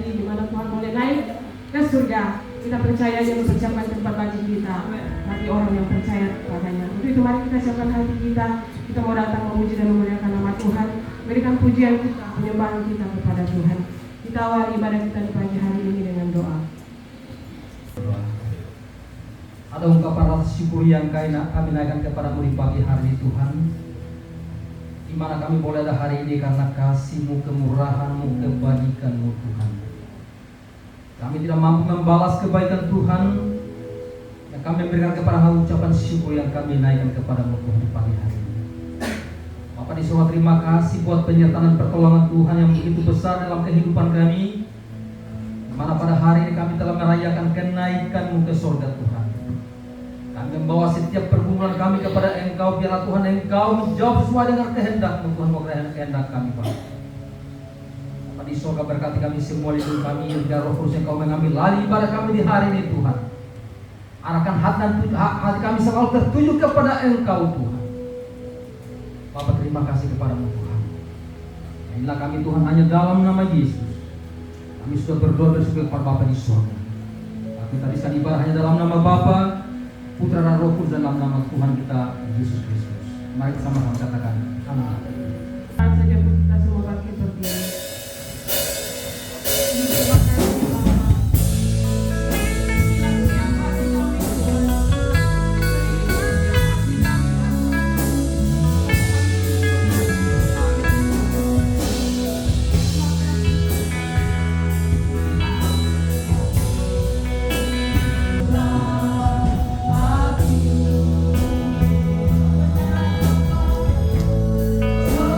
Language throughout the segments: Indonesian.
terjadi, di mana Tuhan boleh naik ke surga. Kita percaya Dia mempersiapkan tempat bagi kita, bagi orang yang percaya kepadanya. Untuk itu mari kita siapkan hati kita. Kita mau datang memuji dan memuliakan nama Tuhan, berikan pujian kita, penyembahan kita kepada Tuhan. Kita awali ibadah kita di pagi hari ini dengan doa. Ada ungkapan rasa syukur yang kami naikkan kepadamu di pagi hari ini Tuhan, di mana kami boleh ada hari ini karena kasih-Mu, kemurahan-Mu, kebajikan-Mu Tuhan. Kami tidak mampu membalas kebaikan Tuhan yang kami berikan kepada ucapan syukur yang kami naikkan kepadamu Tuhan di pagi hari ini. Bapa di surga, terima kasih buat penyertaan dan pertolongan Tuhan yang begitu besar dalam kehidupan kami, di mana pada hari ini kami telah merayakan kenaikan-Mu ke surga Tuhan. Kami membawa setiap pergumulan kami kepada Engkau, biarlah Tuhan Engkau menjawab sesuai dengan kehendak-Mu Tuhan, bukan kehendak kami Pak. Bapak di surga, berkati kami semua, hidup kami, biar Roh Kudus Engkau mengambil alih ibadah kami di hari ini Tuhan. Arahkan hati kami selalu tertuju kepada Engkau Tuhan. Bapak terima kasih kepadamu Tuhan. Inilah kami Tuhan hanya dalam nama Yesus. Kami sudah berdoa bersyukur kepada Bapa di surga. Kita bisa ibadah hanya dalam nama Bapa, Putra dan Roh Kudus, dalam nama Tuhan kita Yesus Kristus. Mari sama-sama katakan amin. Saja kita semua bangkit berdiri. Oh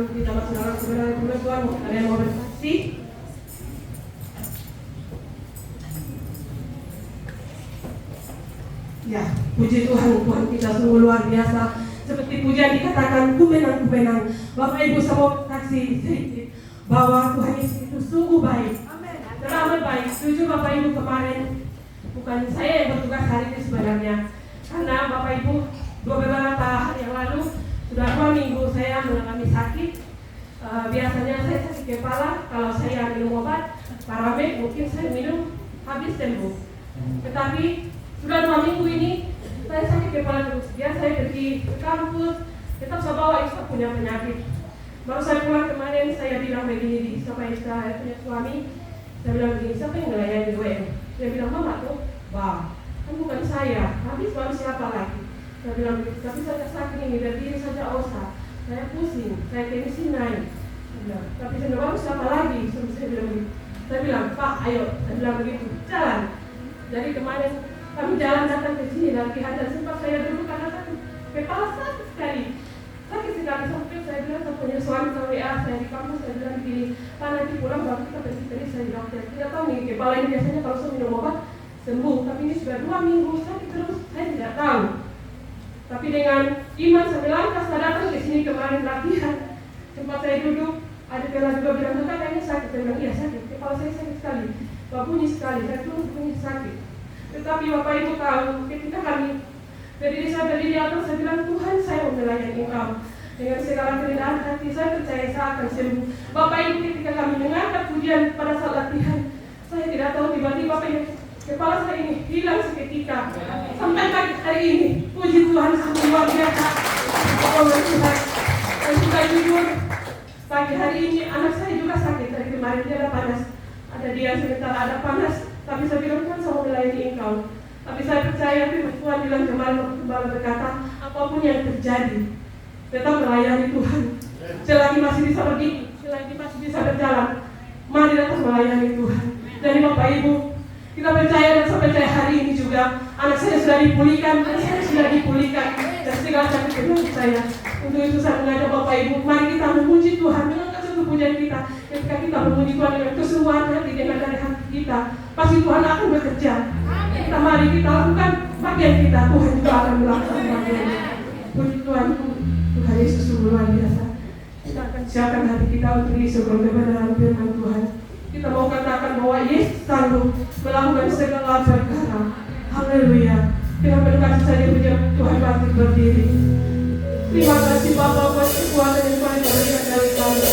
sebelum kita masuk dalam kebenaran firman Tuhan, kalian mau bersaksi? Ya, puji Tuhan, Tuhan kita sungguh luar biasa. Seperti pujian dikatakan, ku menang. Bapak Ibu semua saksi sedikit bahwa Tuhan Yesus itu sungguh baik. Teramat baik. Setuju Bapak Ibu kemarin, bukan saya yang bertugas hari ini sebenarnya. Karena Bapak Ibu, beberapa hari yang lalu, sudah 2 minggu saya mengalami sakit. Biasanya saya sakit kepala, kalau saya minum obat Paramek mungkin saya minum habis sembuh. Tetapi sudah 2 minggu ini saya sakit kepala terus. Saya pergi ke kampus, tetap saya bawa Isa punya penyakit. Baru saya pulang kemarin, saya bilang begini sama Isa, saya punya suami. Saya bilang begini, siapa yang melayani WM? Dia bilang, mama tuh, wah, kan bukan saya, habis baru siapa lagi? Saya bilang begitu, tapi saya sakit ini, berdiri saja osa. Saya pusing, saya tensi naik. Tapi saya baru siapa lagi? Saya bilang begitu. Saya bilang, Pak, ayo. Saya bilang begitu, jalan. Jadi kemarin kami jalan datang ke sini latihan dan sempat saya duduk karena sakit kepala sakit sekali. Sakit sekali sampai saya bilang saya punya suami sama WA saya di kampus, saya bilang begini, Pak nanti pulang baru kita pergi saya di dokter. Tidak tahu nih kepala ini biasanya kalau saya minum obat sembuh, tapi ini sudah 2 minggu sakit terus, saya tidak tahu. Tapi dengan iman saya melangkah, saya datang ke sini kemarin latihan. Sempat saya duduk, ada kala juga bilang, kakak kayaknya sakit. Saya bilang, iya sakit, kepala saya sakit sekali, bunyi sekali, saya terus bunyi sakit. Tetapi Bapak Ibu tahu, ketika kami berdiri atas, saya bilang, Tuhan saya mau melayani Engkau. Dengan segala kerendahan hati, saya percaya saya akan sembuh. Bapak Ibu ketika kami mengangkat pujian pada saat latihan, saya tidak tahu tiba-tiba kepala saya ini hilang seketika. Sampai pagi hari ini, puji Tuhan sungguh luar biasa. Allah Tuhan. Dan sudah jujur, pagi hari ini anak saya juga sakit. Dari kemarin dia ada panas. Ada dia sebentar ada panas. Tapi saya bilang, Tuhan saya mau melayani Engkau. Tapi saya percaya firman Tuhan bilang kemarin waktu Gembala berkata, apapun yang terjadi, tetap melayani Tuhan. Selagi masih bisa berdiri, selagi masih bisa berjalan, mari datang melayani Tuhan. Jadi Bapak Ibu, kita percaya dan saya percaya hari ini juga anak saya sudah dipulihkan, dan segala sakit kedua saya. Untuk itu saya mengajak Bapak Ibu, mari kita memuji Tuhan dengan satu pujian kita. Ketika kita memuji Tuhan dengan kesungguhan hati, dengan dari hati kita, pasti Tuhan akan bekerja. Kita mari kita lakukan bagian kita, Tuhan juga akan melakukan bagiannya. Puji Tuhan, Tuhan Yesus sungguh luar biasa. Kita akan siapkan hati kita untuk diisukan kebenaran firman Tuhan. Kita mau katakan bahwa Yesus sanggup melakukan segala perkara. Haleluya. Dengan penuh kasih saja puji Tuhan pasti berdiri. Terima kasih Bapa buat kekuatan yang Tuhan berikan dari kami.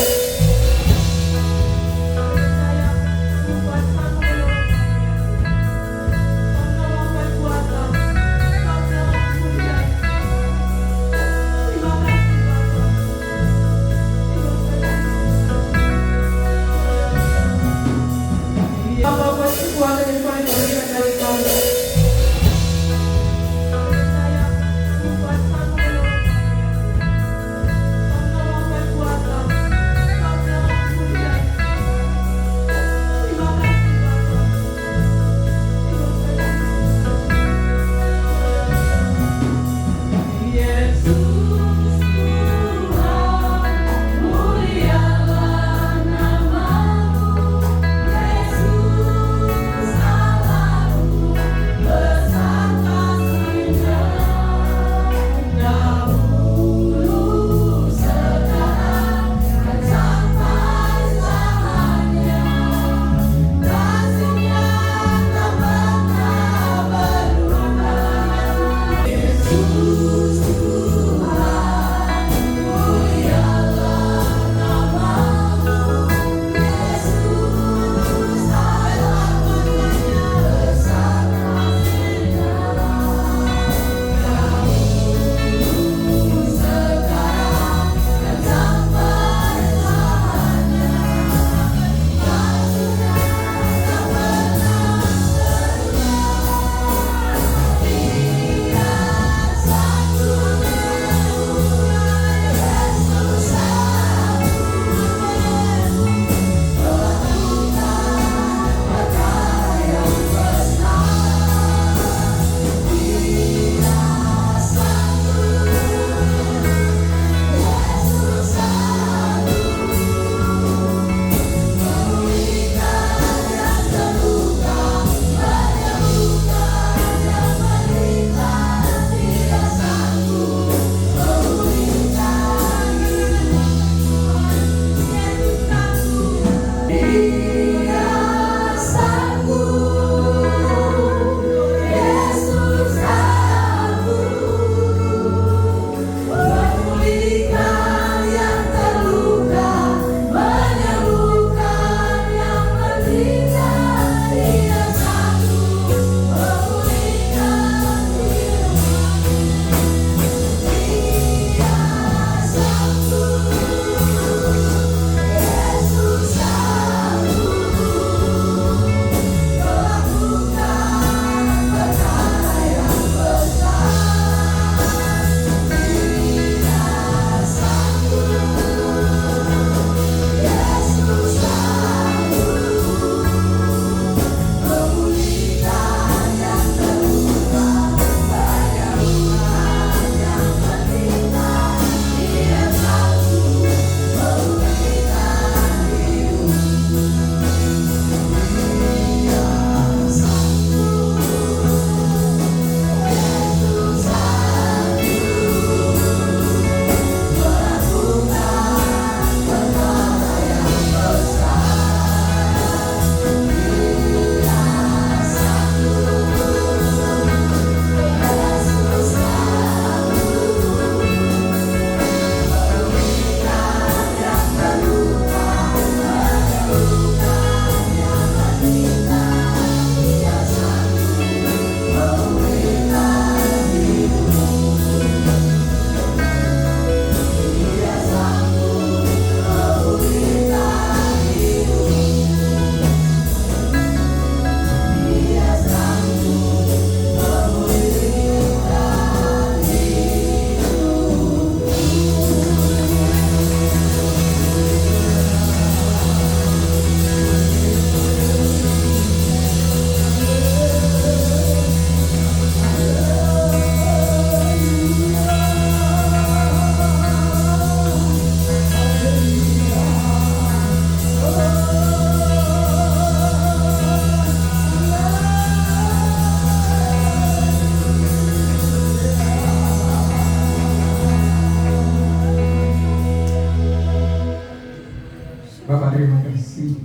Bapak terima kasih,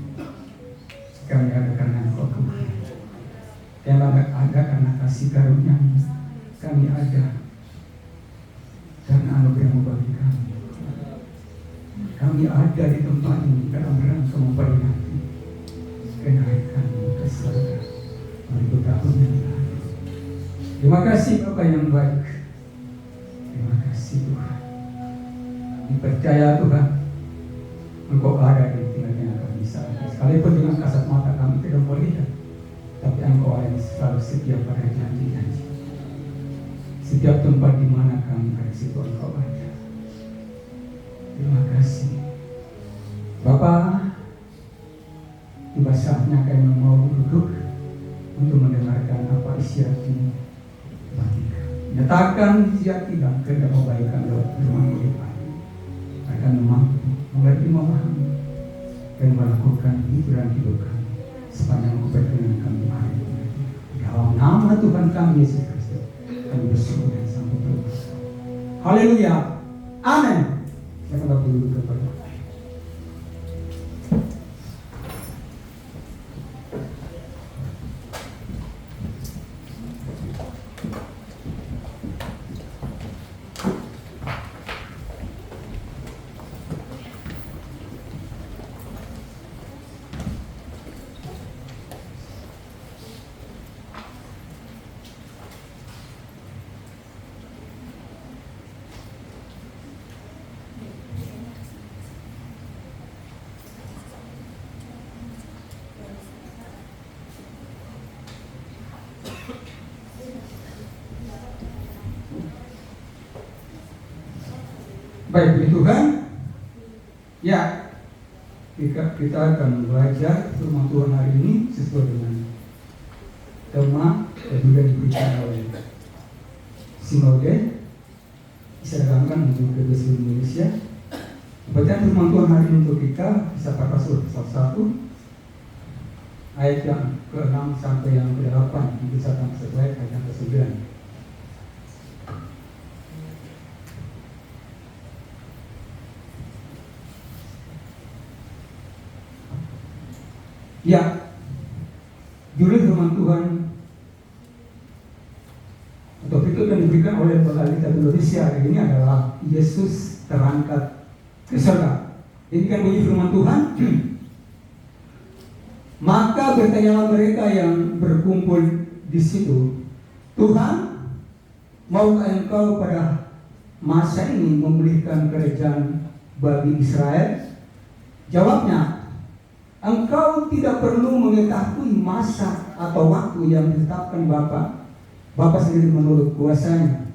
kami ada karena Engkau Tuhan. Kami ada karena kasih karunia-Mu. Kami ada karena anugerah-Mu bagi kami. Kami ada di tempat ini dalam rangka memperingati kenaikan-Mu ke surga 2000 tahun yang lalu. Terima kasih Bapak yang baik. Terima kasih Tuhan. Dipercaya Tuhan, Engkau ada di tengah-tengah kami saat ini. Sekalipun dengan kasat mata kami tidak melihat, tapi Engkau ada selalu setia pada janji-janji. Setiap tempat di mana kami ada, situ Engkau ada. Terima kasih Bapak. Tiba saatnya kami mau duduk untuk mendengarkan apa isi hati-Mu bagi kami. Nyatakan isi hati dan kehendak kebaikan lewat firman-Mu di pagi. Akan mampu mengerti, memahami dan melakukan hiburan-hidup kami sepanjang keperluan kami hari ini. Dalam nama Tuhan kami Yesus Kristus kami bersyukur dan sambut berdoa. Haleluya. Amin. Kita Bapak dulu kepada baik puji Tuhan. Ya, kita akan belajar firman Tuhan hari ini sesuai dengan tema yang juga diberikan oleh Sinode diserahkan untuk kedua seluruh Indonesia. Bacaan firman Tuhan hari ini untuk kita bisa Pasal 1 ayat yang ke-6 sampai yang ke-8, bisa sampai ayat yang ke-9. Ya, judul firman Tuhan atau berikut yang diberikan oleh Pemerintah Indonesia hari ini adalah Yesus terangkat ke surga. Ini kan bunyi firman Tuhan. Maka bertanyalah mereka yang berkumpul di situ, Tuhan, maukah Engkau pada masa ini memulihkan kerajaan bagi Israel? Jawabnya, Engkau tidak perlu mengetahui masa atau waktu yang ditetapkan Bapa sendiri menurut kuasanya.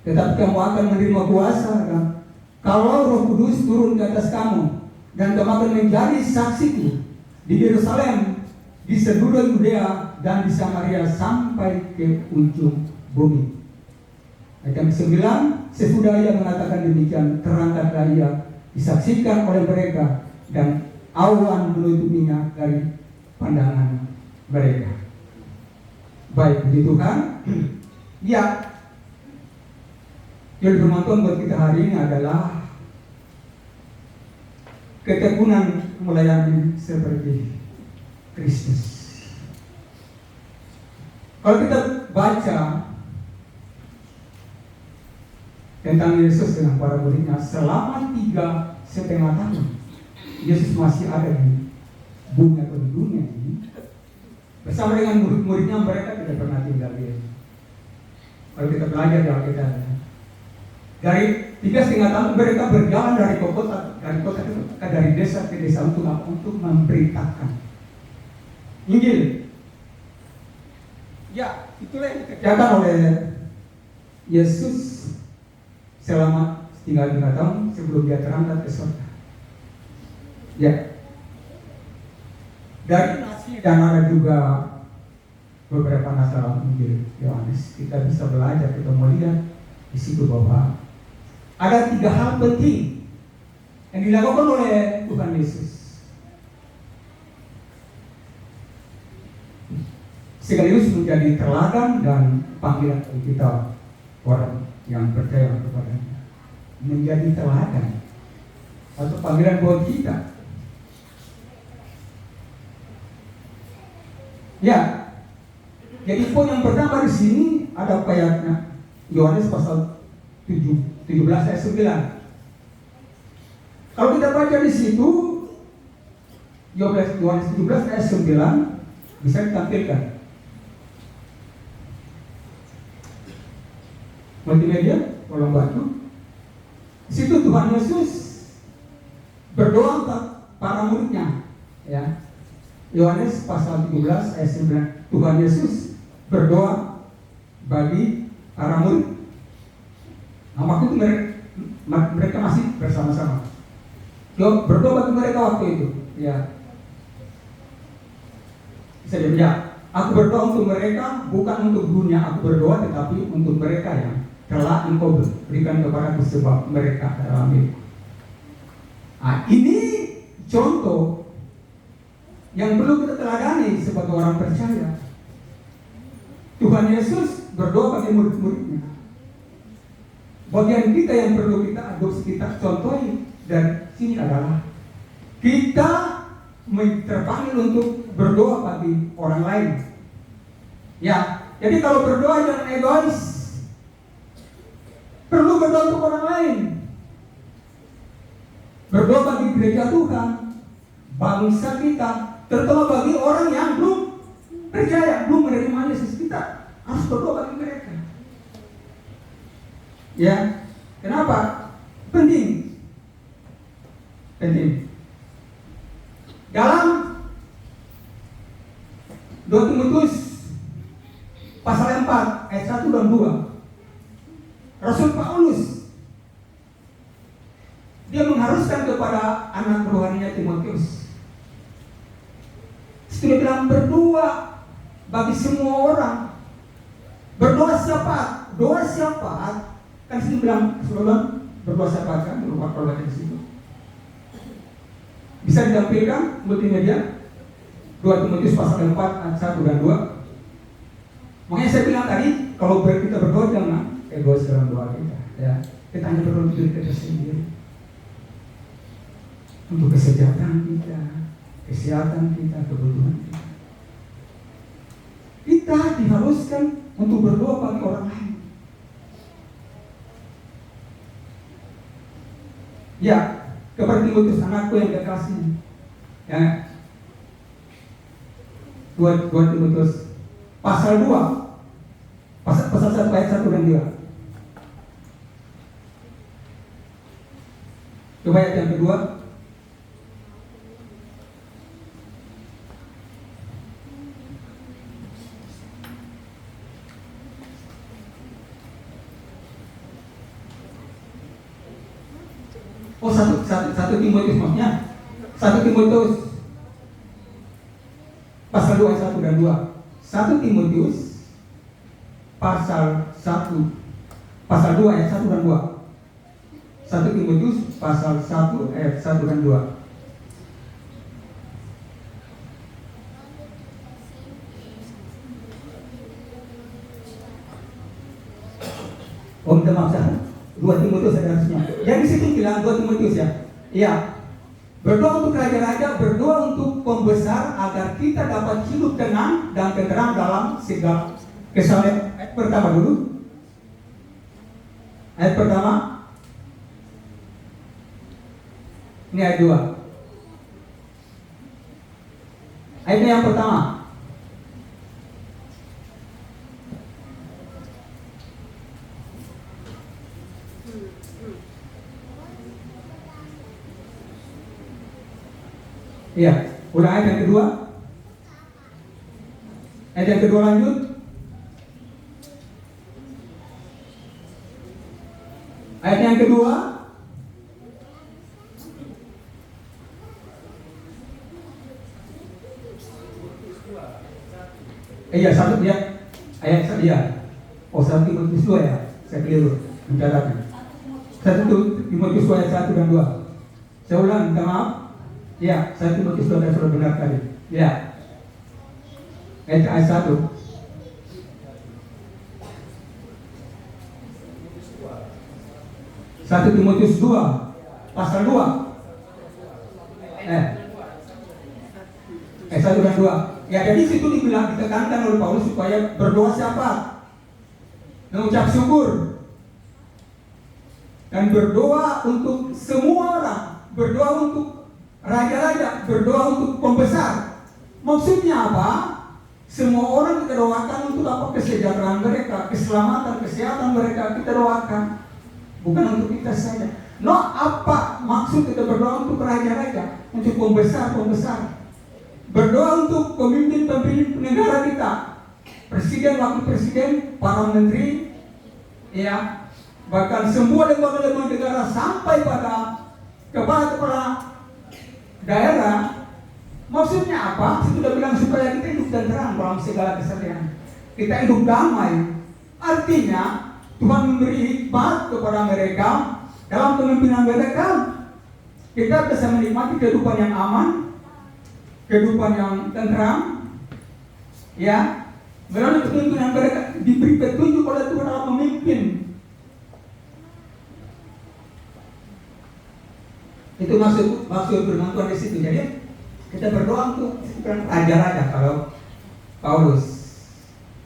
Tetapi kamu akan menerima kuasa kalau Roh Kudus turun ke atas kamu, dan kamu akan menjadi saksiku di Yerusalem, di seluruh Yudea dan di Samaria sampai ke ujung bumi. Ayat 9, sesudah ia mengatakan demikian, terangkatlah ia, disaksikan oleh mereka, dan awan menutupinya dari pandangan mereka. Baik, puji Tuhan. Ya, jadi firman Tuhan buat kita hari ini adalah ketekunan melayani seperti Kristus. Kalau kita baca tentang Yesus dengan para muridnya selama 3,5 tahun, Yesus masih ada di bumi atau di dunia ini. Bersama dengan murid-muridnya, mereka tidak pernah tinggal diam. Kalau kita belajar di Alkitab, dari 3,5 tahun mereka berjalan dari kota dari desa ke desa untuk memberitakan Injil. Ya, itulah yang dikerjakan oleh Yesus selama 3,5 tahun sebelum dia terangkat ke surga. Ya, dari nasi dan ada juga beberapa naskah Injil Yohanes, kita bisa belajar, kita melihat di situ bahwa ada 3 hal penting yang dilakukan oleh Tuhan Yesus. Sekaligus menjadi teladan dan panggilan bagi kita orang yang percaya kepadanya. Menjadi teladan atau panggilan buat kita. Ya, jadi poin yang pertama di sini ada ayatnya Yohanes pasal 17 ayat 9. Kalau kita baca di situ Yohanes 17 ayat 9 bisa ditampilkan. Multimedia, tolong bantu. Di situ Tuhan Yesus berdoa untuk para muridnya, ya. Yohanes pasal 17 ayat 9. Tuhan Yesus berdoa bagi para murid. Nah, waktu itu mereka masih bersama-sama. Berdoa bagi mereka waktu itu, ya. Bisa dibaca. Aku berdoa untuk mereka, bukan untuk dunia. Aku berdoa tetapi untuk mereka yang telah Engkau berikan kepadaku sebab mereka adalah milik. Nah, ini contoh yang perlu kita teladani sebagai orang percaya. Tuhan Yesus berdoa bagi murid-muridnya. Bagian kita yang perlu kita adopsi, kita contohi dan sini adalah kita terpanggil untuk berdoa bagi orang lain. Ya, jadi kalau berdoa jangan egois. Perlu berdoa untuk orang lain. Berdoa bagi gereja Tuhan, bangsa kita, terutama bagi orang yang belum percaya, belum menerima Yesus. Kita harus berdoa bagi mereka. Ya, kenapa? Penting. Dalam 2 Timotius pasal 4 ayat 1 dan 2, Rasul Paulus dia mengharuskan kepada anak rohaninya Timotius. Dia bilang berdoa bagi semua orang. Berdoa syafaat, doa syafaat. Kan sini bilang berdoa syafaat kan, berdoa kalau di situ. Bisa ditampilkan multimedia 2 Timotius pasal 4 ayat 1 dan 2. Makanya saya bilang tadi, kalau kita berdoa jangan egois dalam doa kita, ya. Kita hanya berdoa untuk diri kita sendiri, untuk kesejahteraan kita, kesehatan kita, kebutuhan kita. Kita diharuskan untuk berdoa bagi orang lain. Ya, kepada Timotius anakku yang kekasih, ya. 2 Timotius pasal 2 pasal 1 ayat 1 dan 2. Coba ayat yang kedua. Oh, satu Timotius maksudnya. 1 Timotius pasal 2 ayat 1 dan 2. 1 Timotius pasal 2 ayat 1 dan 2. 1 Timotius pasal 1 ayat 1 dan 2. Oh, minta maaf, 2 Timotius ada harusnya. Jadi situ bilang 2 Timotius ya. Iya. Berdoa untuk raja-raja, berdoa untuk pembesar agar kita dapat hidup tenang dan tenteram dalam segala kesalahan. Ayat pertama dulu. Ayat pertama. Ini ayat 2. Ayatnya yang pertama. Iya, udah ayat yang kedua. Ayat yang kedua lanjut. Ayat yang kedua. Iya, satu ya. Ayat ya. Oh, 1 Timotius 2 ya. Saya keliru mencatatnya. 1 Timotius 2 ayat 1 dan 2. Saya ulang, minta maaf. Ya, 1 Timotius 2 ayat sudah benar tadi. Ya. Ayat 1. 1 Timotius 2 pasal 2 1 dan 2. Ya, jadi situ dibilang, ditekankan oleh Paulus supaya berdoa siapa? Mengucap syukur. Dan berdoa untuk semua orang. Berdoa untuk raja-raja. Berdoa untuk pembesar. Maksudnya apa? Semua orang kita doakan untuk apa? Kesejahteraan mereka, keselamatan, kesehatan mereka kita doakan. Bukan untuk kita saja. No, apa maksud kita berdoa untuk raja-raja, untuk pembesar-pembesar? Berdoa untuk pemimpin-pemimpin negara kita, presiden, wakil presiden, para menteri, ya, bahkan semua lembaga-lembaga negara sampai pada kepala-kepala daerah. Maksudnya apa? Saya sudah bilang supaya kita hidup dan terang dalam segala kesedihan. Kita hidup damai. Artinya Tuhan memberi hikmat kepada mereka dalam kepemimpinan mereka. Kita bisa menikmati kehidupan yang aman, kehidupan yang tentram, ya, melalui kepemimpinan mereka diberi petunjuk oleh Tuhan dalam memimpin. Itu maksud firman Tuhan di situ. Jadi kita berdoa untuk raja-raja. Kalau Paulus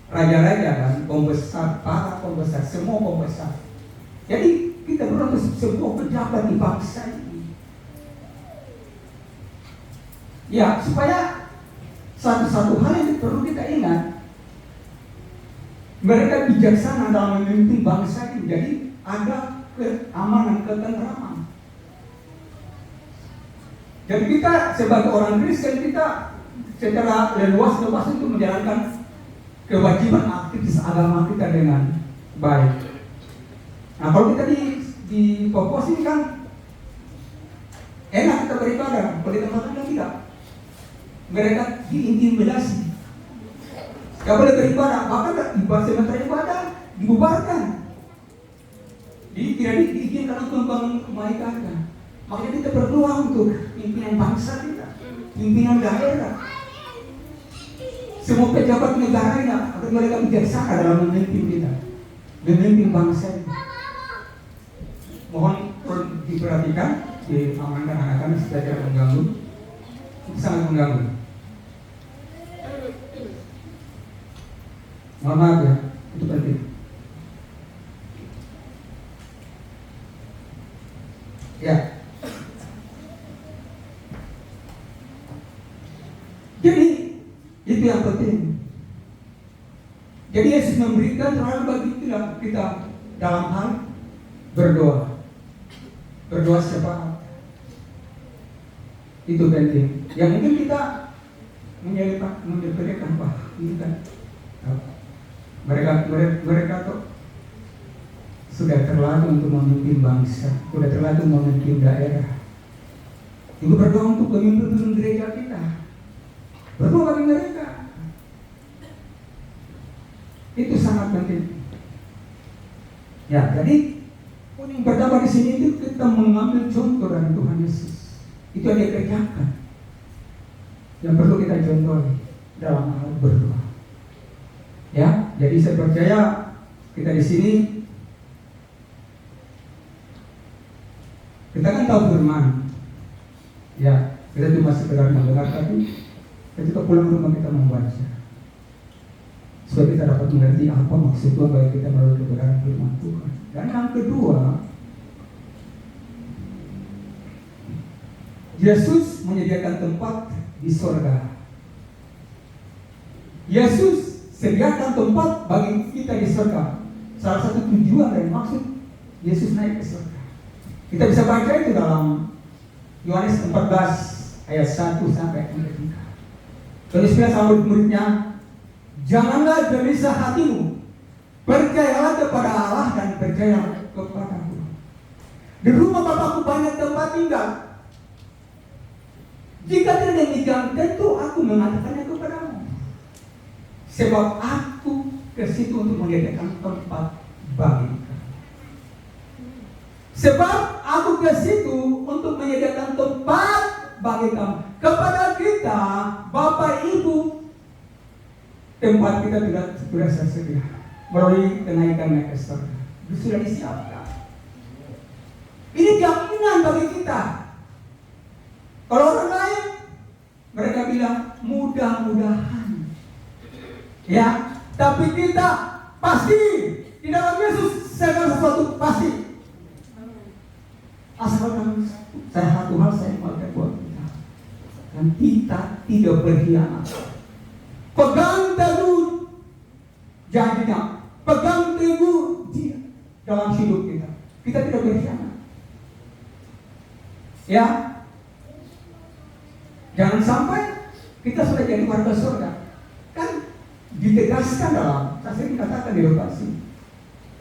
raja-raja dan pembesar, para pembesar, semua pembesar. Jadi kita berdoa untuk semua pejabat di bangsa ini. Ya, supaya satu hal yang perlu kita ingat, mereka bijaksana dalam memimpin bangsa ini. Jadi ada keamanan, ketentraman. Jadi kita sebagai orang Kristen, kita secara leluas untuk menjalankan kewajiban aktivis agama kita dengan baik. Nah, kalau kita di Papua sini kan enak kita beribadah, kalau di tempat lain tidak. Mereka diintimidasi. Gak boleh beribadah, bahkan sementara ibadah dibubarkan. Tidak diizinkan untuk membangun rumah ibadah. Makanya kita berdoa untuk pimpinan bangsa kita, pimpinan daerah, semua pejabat negara agar mereka bijaksana dalam memimpin kita, memimpin bangsa ini. Mohon diperhatikan, diamankan anak-anak supaya tidak mengganggu. Itu sangat mengganggu. Mohon maaf ya, itu penting. Ya. Jadi itu yang penting. Jadi Yesus memberikan terlalu bagi kita dalam hal berdoa. Berdoa syafaat. Itu penting. Yang mungkin kita menyepelekan, wah ini kan mereka tuh sudah terlalu untuk memimpin bangsa, sudah terlalu memimpin daerah. Ibu berdoa untuk pemimpin gereja kita. Berdoa bagi mereka. Itu sangat penting. Ya, jadi yang pertama di sini itu kita mengambil contoh dari Tuhan Yesus. Itu yang dia kerjakan. Yang perlu kita contoh dalam hal berdoa. Ya, jadi saya percaya kita di sini kita kan tahu firman. Ya, kita cuma sekedar mendengar tapi kita pulang rumah kita membaca supaya kita dapat mengerti apa maksud Tuhan bagi kita melalui kebenaran firman Tuhan. Dan yang kedua, Yesus menyediakan tempat di surga. Yesus sediakan tempat bagi kita di surga. Salah satu tujuan dan maksud Yesus naik ke surga. Kita bisa baca itu dalam Yohanes 14 ayat 1 sampai 3. Tulis sama murid-muridnya, janganlah gelisah hatimu, percayalah kepada Allah dan percayalah kepadaku. Di rumah Bapakku banyak tempat tinggal. Jika tidak demikian, tentu aku mengatakannya kepadamu. Sebab aku ke situ untuk menyediakan tempat bagi kamu. Sebab aku ke situ untuk menyediakan tempat bagi kamu. Kepada kita, Bapak Ibu, tempat kita sudah tersedia melalui kenaikan naik ke surga. Sudah disiapkan. Ini jaminan bagi kita. Kalau orang lain, mereka bilang mudah-mudahan. Ya, tapi kita pasti di dalam Yesus segala sesuatu pasti. Asalkan saya satu hal saya mau buat kita, dan kita tidak berkhianat. Pegang teguh janjinya, pegang teguh dia dalam hidup kita. Kita tidak berkhianat. Ya, jangan sampai kita sudah jadi warga surga. Kan ditegaskan dalam, saya sering katakan di lokasi.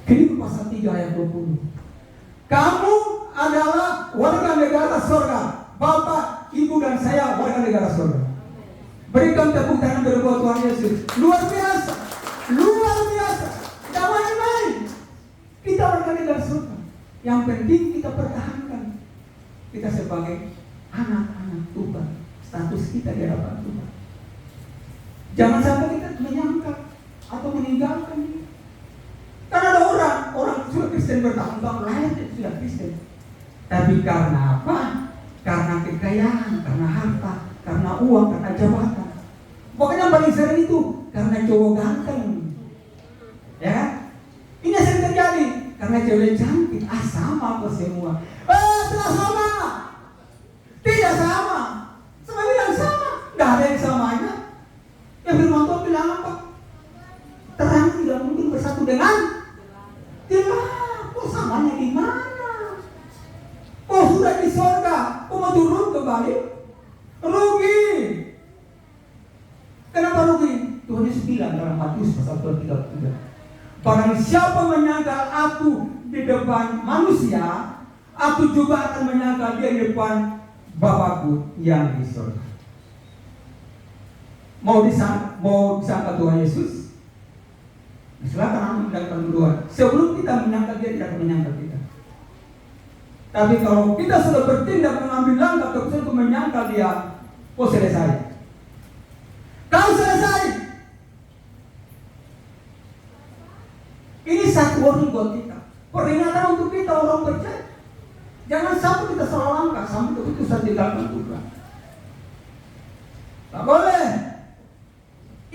Filipi pasal 3 ayat 20. Kamu adalah warga negara surga. Bapak, Ibu dan saya warga negara surga. Berikan tepuk tangan berbuat Tuhan Yesus. Luar biasa. Luar biasa. Tidak main-main. Kita warga negara surga. Yang penting kita pertahankan. Kita sebagai anak-anak Tuhan. Status kita di hadapan Tuhan. Jangan sampai kita menyangka atau meninggalkan dia. Karena ada orang sudah Kristen bertahun-tahun lahir sudah Kristen. Tapi karena apa? Karena kekayaan, karena harta, karena uang, karena jabatan. Pokoknya yang paling sering itu karena cowok ganteng. Ya, ini yang sering terjadi. Karena cewek cantik, sama kok semua. Tidak sama. Tidak sama. Sama bilang sama. Tidak ada yang samanya. Yang firman Tuhan bilang apa? Terang tidak mungkin bersatu dengan gelap. Kok samanya di mana? Oh sudah di surga, kok mau turun kembali? Rugi. Kenapa rugi? Tuhan Yesus bilang dalam Matius pasal 33. Barang siapa menyangkal aku di depan manusia, aku juga akan menyangkal dia di depan Bapakku yang di surga. Mau disangka Tuhan Yesus? Silakan mendapatkan duluan. Sebelum kita menyangkal dia, tidak akan menyangkal kita. Tapi kalau kita sudah bertindak mengambil langkah keputusan untuk menyangkal dia, oh selesai. Kau selesai. Ini satu warning buat kita. Peringatan untuk kita orang percaya. Jangan sampai kita salah langkah sampai keputusan tinggalkan Tuhan. Tak boleh.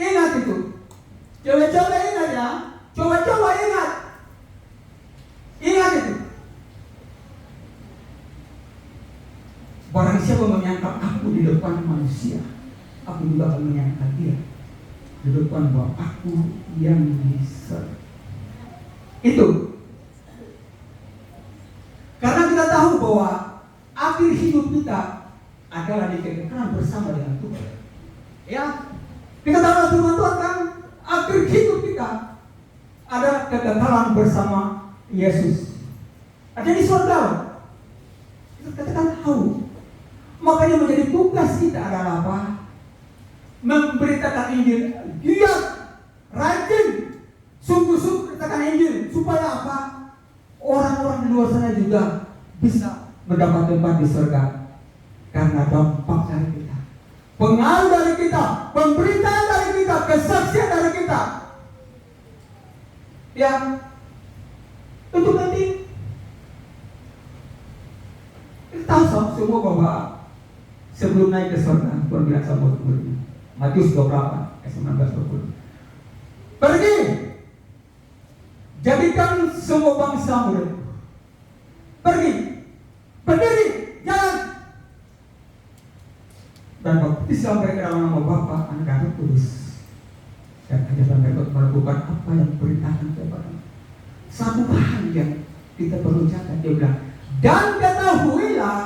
Ingat itu. Coba-coba ingat ya. Coba-coba ingat. Ingat itu. Barang siapa menyangkal aku di depan manusia, aku juga akan menyangkal dia di depan Bapakku yang di surga. Itu. Karena kita tahu bahwa akhir hidup kita adalah di kekekalan bersama dengan Tuhan. Ya, kita tahu firman Tuhan kan, akhir hidup kita ada kekekalan bersama Yesus. Ada di surga. Kita kan tahu. Makanya menjadi tugas kita adalah apa? Memberitakan Injil. Giat, rajin, sungguh-sungguh beritakan Injil. Supaya apa? Orang-orang di luar sana juga bisa mendapat tempat di surga. Karena dampak dari kita, pengaruh dari kita, pemberitaan dari kita, kesaksian dari kita. Ya, itu penting. Kita tahu semua bahwa sebelum naik ke surga, Tuhan bilang sama murid-muridnya, Matius 28 ayat 19-20. Pergi, jadikan semua bangsa murid. Pergi, berdiri, jalan, dan baptislah mereka dalam nama Bapa, Anak, dan Roh Kudus. Dan ajarkan mereka melakukan apa yang diperintahkan kepada. Satu hal yang kita perlu catat, dia bilang, dan ketahuilah,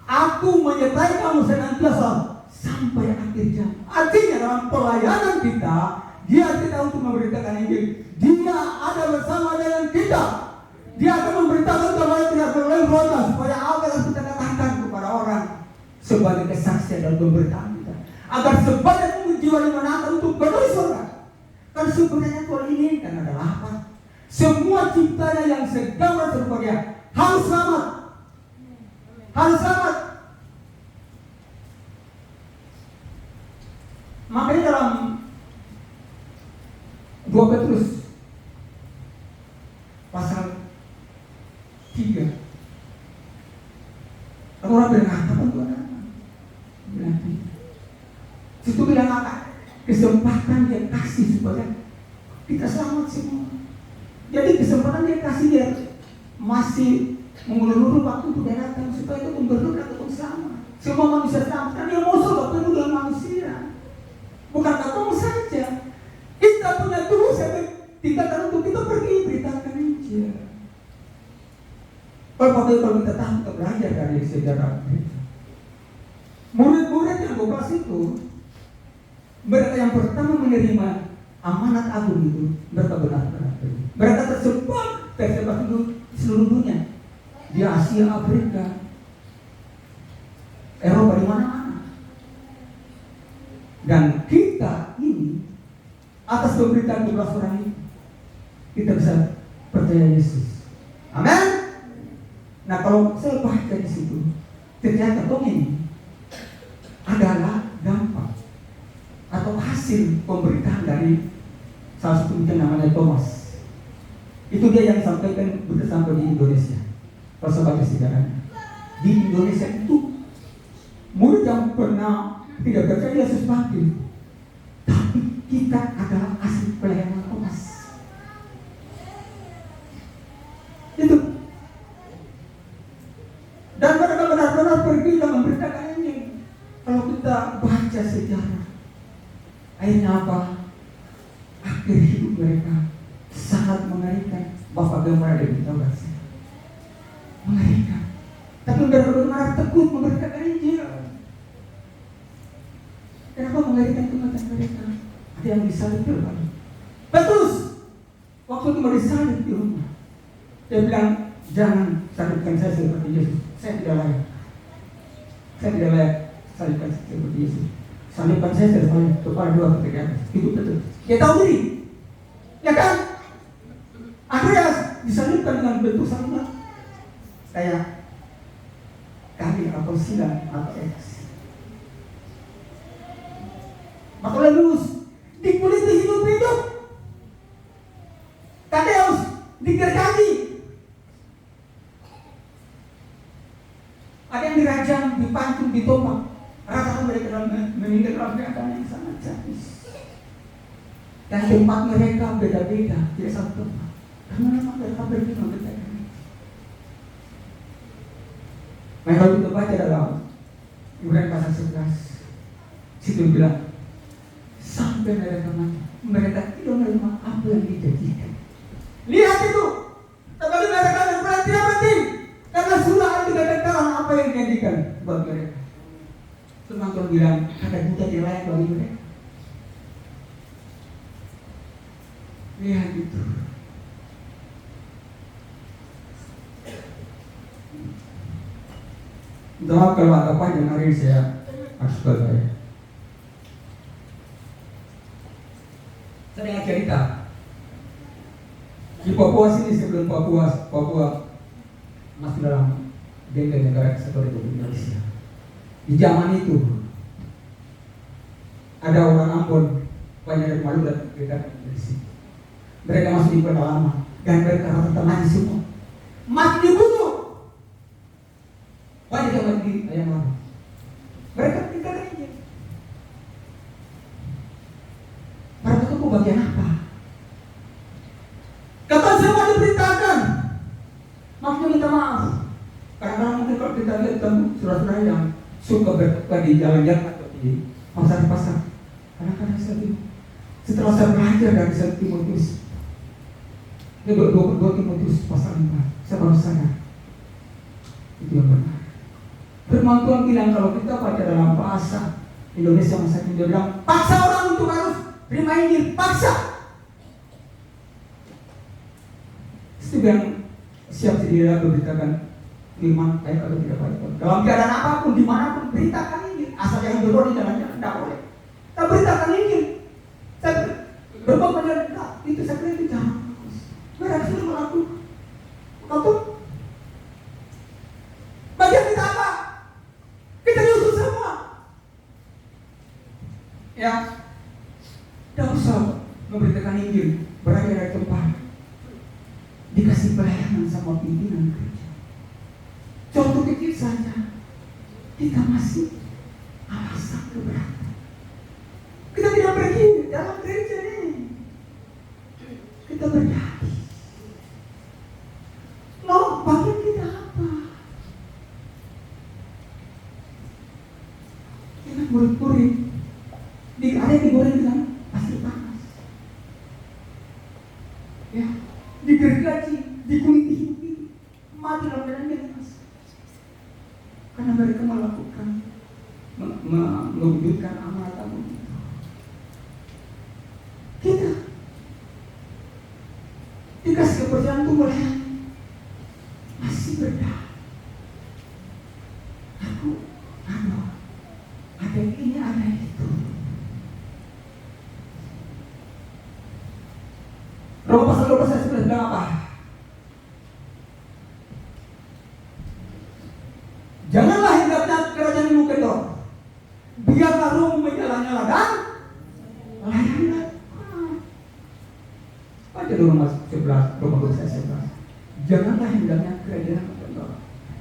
aku menyertai kamu senantiasa sampai akhir zaman. Artinya dalam pelayanan kita, dia kita untuk memberitakan Injil. Dia ada bersama dengan kita. Dia akan memberitakan kepada kita melalui roda supaya apa yang kita katakan kepada orang sebagai kesaksian dan pemberitaan kita. Agar sebanyak mungkin jiwa dimenangkan untuk menuju surga. Kan sebenarnya Tuhan inginkan adalah apa? Semua ciptanya yang segambar serupa dia harus selamat. Harus selamat. Makanya dalam 2 Petrus pasal 3, orang bilang apa Tuhan? Bilang situ bilang apa? Kesempatan yang kasih supaya kita selamat semua. Jadi kesempatan dia kasih dia masih mengulur-ulur waktu untuk dia datang supaya kita berdoa untuk selamat. Semua manusia selamat. Karena yang mau surga penuh dengan manusia. Bukan kamu saja. Kita punya tugas tinggalkan untuk kita pergi beritakan Injil. Kalau kita tahu kita belajar dari sejarah kita. Murid-murid yang 12 itu, mereka yang pertama menerima amanat agung itu, mereka benar-benar pergi. Mereka tersebar di seluruh dunia, di Asia, Afrika, Eropa, di mana-mana. Dan kita ini atas pemberitaan 12 orang ini, kita bisa percaya Yesus. Amin. Nah, kalau saya baca di situ, ternyata ini adalah dampak atau hasil pemberitaan dari salah satu yang namanya Thomas. Itu dia yang sampaikan begitu sampai di Indonesia. Kalau saya baca sejarahnya, di Indonesia itu murid yang pernah tidak percaya Yesus bangkit, tapi kita adalah asli pelayanan Thomas. Itu. Dan mereka benar-benar pergi dan memberitakan ini. Kalau kita baca sejarah, akhirnya apa? Akhir hidup mereka sangat mengerikan. Bapak Gemara dari Taurat, mengerikan. Tapi mereka benar-benar teguh memberitakan Injil. Kenapa mengerikan kematian mereka? Ada yang disalib di rumah. Betul. Waktu itu mau disalib di rumah, dia bilang, jangan salibkan saya seperti Yesus. Saya tidak layak. Saya tidak layak salibkan seperti Yesus. Salibkan saya seperti kepala dua ketika itu betul. Dia tahu diri, ya kan? Andreas disalibkan dengan bentuk sama kayak kami atau silang atau X. Bartolomeus dikuliti hidup-hidup. Tadeus digergaji. Ada yang dirajam, dipancung, ditopak. Rata-rata mereka meninggal dalam keadaan yang sangat sadis. Dan tempat mereka beda-beda, tidak satu tempat. Karena memang mereka pergi memberitakan. Kalau kita baca dalam Ibrani pasal 11, situ bilang, sampai mereka mati, mereka tidak menerima apa yang dijanjikan. Lihat itu, tapi mereka berarti penting, karena sudah ada kekekalan apa yang dijanjikan buat mereka. Teman Tuhan bilang, ada juga yang lain bagi mereka. Lihat itu. Maaf kalau agak panjang hari ini saya harus selesai. Saya dengar cerita di Papua sini, sebelum Papua masih dalam benteng negara kesatuan Republik Indonesia. Di zaman itu ada orang Ambon, banyak dari Maluku dan dekat dari sini. Mereka masuk di pedalaman dan mereka rata-rata mati semua, mati dibunuh. Banyak yang mati di ayam lalu. Mereka tinggal aja. Mereka itu bagian apa? Kapan semua diberitakan? Maksudnya minta maaf. Kadang-kadang mungkin kalau kita lihat saudara-saudara yang suka berbuka di jalan-jalan atau di pasar-pasar, kadang-kadang saya bingung. Setelah saya belajar dari 1 Timotius, ini 2 Timotius pasal 5, saya baru sadar itu yang benar. Firman Tuhan bilang kalau kita baca dalam bahasa Indonesia masa ini, dia bilang paksa orang untuk harus terima Injil, paksa. Itu yang siap sedia beritakan firman baik atau tidak baik. Dalam keadaan apapun, dimanapun, beritakan Injil. Asal yang berdoa di jalan-jalan tidak boleh. Kita beritakan Injil. Saya berbuat pada itu saya kira itu jangan. Mereka sudah melakukan. Betul? Bagian kita apa? Kita diutus semua. Ya, tidak usah memberitakan Injil berada dari tempat dikasih pelayanan sama pimpinan gereja. Contoh kecil saja, kita masih alasan keberatan. Kita tidak pergi dalam gereja ini. murid-murid ada yang digoreng dengan pasir panas, ya, digergaji, dikuliti hidup, mati dalam keadaan bebas, karena mereka melakukan mewujudkan amanat agung. Kita dikasih kepercayaan untuk melayani, masih berdoa. Aku ada ini, ada itu. Roma pasal 12 ayat 11 bilang apa? Janganlah hendaknya kerajaan-Mu kendor, biarlah rohmu menyala-nyala dan layanilah. Baca Roma 11, Roma 12 ayat 11. Janganlah hendaknya kerajaan-Mu kendor.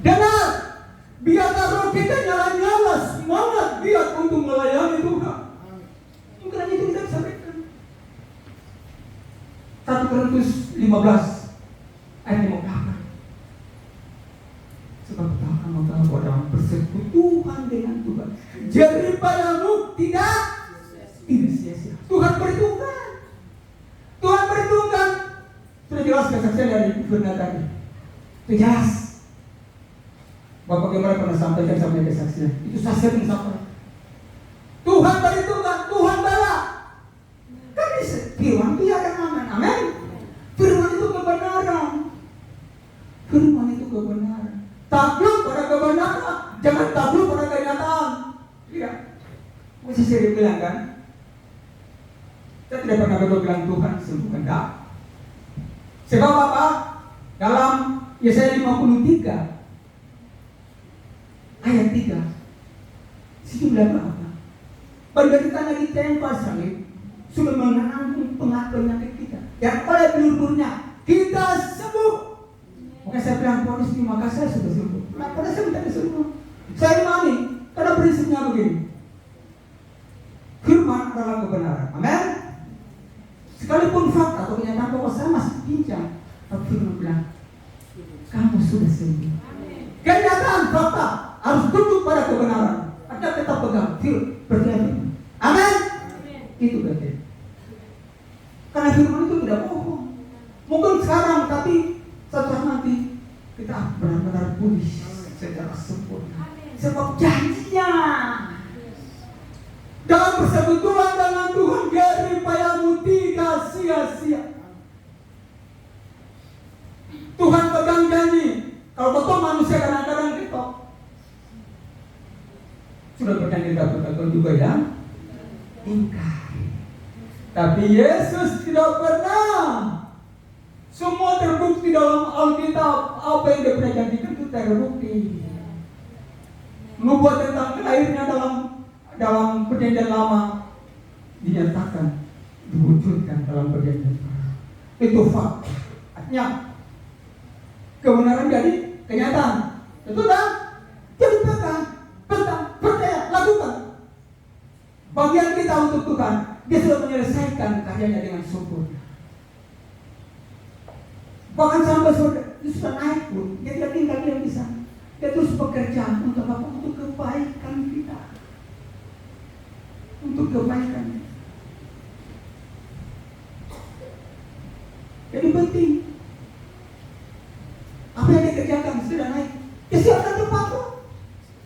Dengar, biarlah roh kita nyala-nyala, semangat giat untuk melayani Tuhan. Mungkin hanya itu kita bisa berikan. 1 Korintus 15 ayat 58. Sebab kamu tahu bahwa dalam persekutuan dengan Tuhan, jeripadamu tidak sia-sia. Tuhan perhitungkan. Tuhan perhitungkan. Sudah jelas kesaksian dari firman tadi. Itu jelas. Bapak Gemara pernah sampaikan sampai kesaksian. Itu saksian yang sampai. Tuhan perhitungkan, Tuhan bala. Kan firman itu ada aman. Amin. Firman itu kebenaran. Firman itu kebenaran. Takluk pada kebenaran, jangan takluk pada kenyataan. Tidak. Masih sering bilang kan, saya tidak pernah bilang Tuhan sembuhkan, enggak. Sebab apa? Dalam Yesaya 53 ayat 3, situ bilang apa? Penderitaannya kita yang salib sudah menanggung penyakit kita, dan oleh peluru-pelurunya kita sembuh. Maka saya bilang, ponis terima kasih, saya sudah sembuh. Nah, pada saya minta sembuh. Saya imani, karena prinsipnya begini. Firman adalah kebenaran. Amin. Sekalipun fakta atau kenyataan bahwa saya masih pincang, tapi firman bilang, kamu sudah sembuh. Kenyataan fakta harus tunduk pada kebenaran. Anda tetap pegang percaya. Amin. Itu berarti. Karena firman itu tidak bohong. Mungkin sekarang, tapi suatu saat nanti kita benar-benar pulih secara sempurna. Sebab janjinya dalam persekutuan dengan Tuhan, jeripayamu tidak sia-sia. Tuhan pegang janji. Kalau betul manusia kadang-kadang kita sudah berjanji dapat juga ya, ingkar. Tapi Yesus tidak pernah. Semua terbukti dalam Alkitab. Apa yang dia pernah janjikan itu terbukti. Nubuat tentang lahirnya dalam perjanjian lama dinyatakan, diwujudkan dalam perjanjian baru. Itu fakta. Artinya kebenaran jadi kenyataan. Betul tak? Jadi pegang, percaya, lakukan. Bagian kita untuk Tuhan, dia sudah menyelesaikan karyanya dengan sempurna. Bahkan sampai sudah naik pun, dia tidak tinggal diam di sana. Dia terus bekerja untuk apa? Untuk kebaikan kita. Untuk kebaikan. Jadi penting. Apa yang dia kerjakan sudah naik. Dia siapkan tempat kok.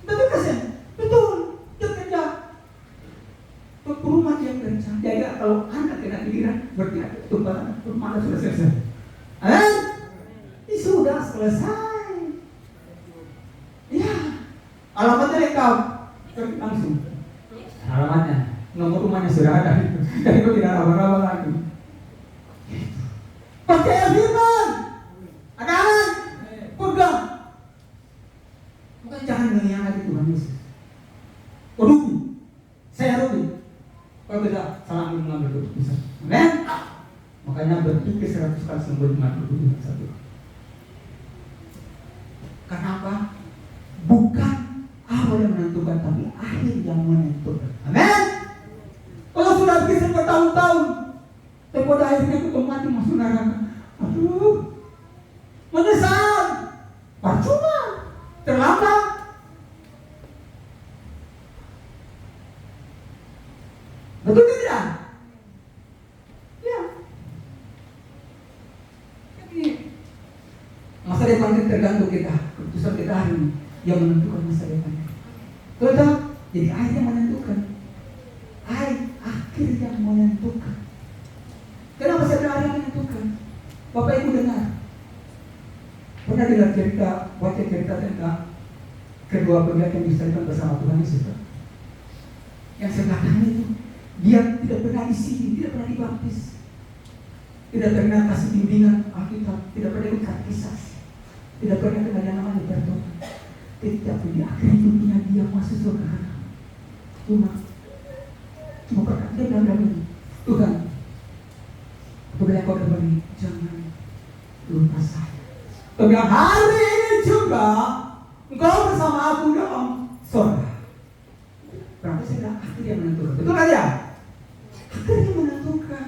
Betul kan? Betul. Dia kerja. Untuk rumah dia kerja. Jadi kalau anak kena pikiran, berarti ada tempat rumah sudah selesai. Ini sudah selesai. Ya, alamatnya lengkap. Langsung. Alamatnya, nomor rumahnya sudah ada. Jadi itu tidak raba-raba lagi. Percaya firman. Ada pegang. Bukan jangan mengkhianati Tuhan Yesus. Rugi. Saya rugi. Kalau tidak salah mengambil keputusan. Amen. Makanya berpikir 100 kali sebelum mengambil satu. Karena apa? Bukan awal yang menentukan, tapi akhir yang menentukan. Amin. Kalau sudah pikir bertahun-tahun, tapi pada akhirnya kita mati masuk neraka. Aduh, menyesal. Percuma, terlambat. hari yang menentukan masa depannya. Betul? Jadi air yang menentukan. Air akhir yang menentukan. Kenapa saya bilang air yang menentukan? Bapak Ibu dengar. Pernah dengar baca cerita tentang kedua penjahat yang diserahkan bersama Tuhan Yesus? Yang sebelahnya itu, dia tidak pernah disini, tidak pernah dibaptis, tidak pernah kasih bimbingan Alkitab, tidak pernah ikut katekisasi, tidak pernah kenal yang namanya bertobat. Tetapi di akhir hidupnya dia masuk surga. Cuma berkata, dia bilang begini, Tuhan, apabila kau kembali, jangan lupa saya. Kau bilang, hari ini juga engkau bersama aku dalam surga. Berarti saya bilang, akhir yang menentukan. Betul kan ya? Akhir yang menentukan.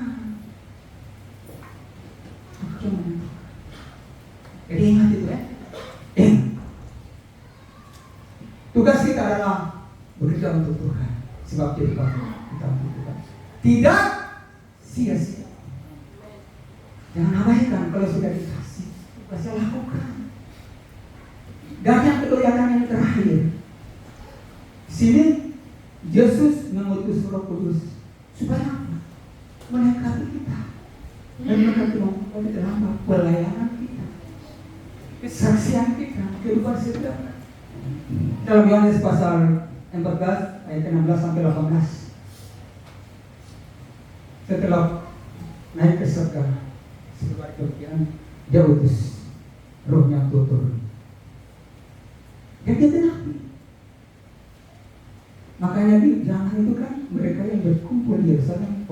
Akhir yang menentukan. Jadi ingat itu ya. Tugas kita adalah bekerja untuk Tuhan. Sebab jadi kita untuk Tuhan. Tidak sia-sia. Jangan abaikan kalau sudah dikasih. Tugasnya lakukan. Dan yang kedua yang terakhir. Sini Yesus mengutus Roh Kudus supaya melengkapi kita dan melengkapi dalam pelayanan kita, kesaksian kita, kehidupan sederhana. Dalam Yohanes pasal 14 ayat 16 sampai 18, setelah naik ke surga sebagai kemudian dia utus Rohnya turun. Dan dia tenapi. Makanya di zaman itu kan mereka yang berkumpul di Yerusalem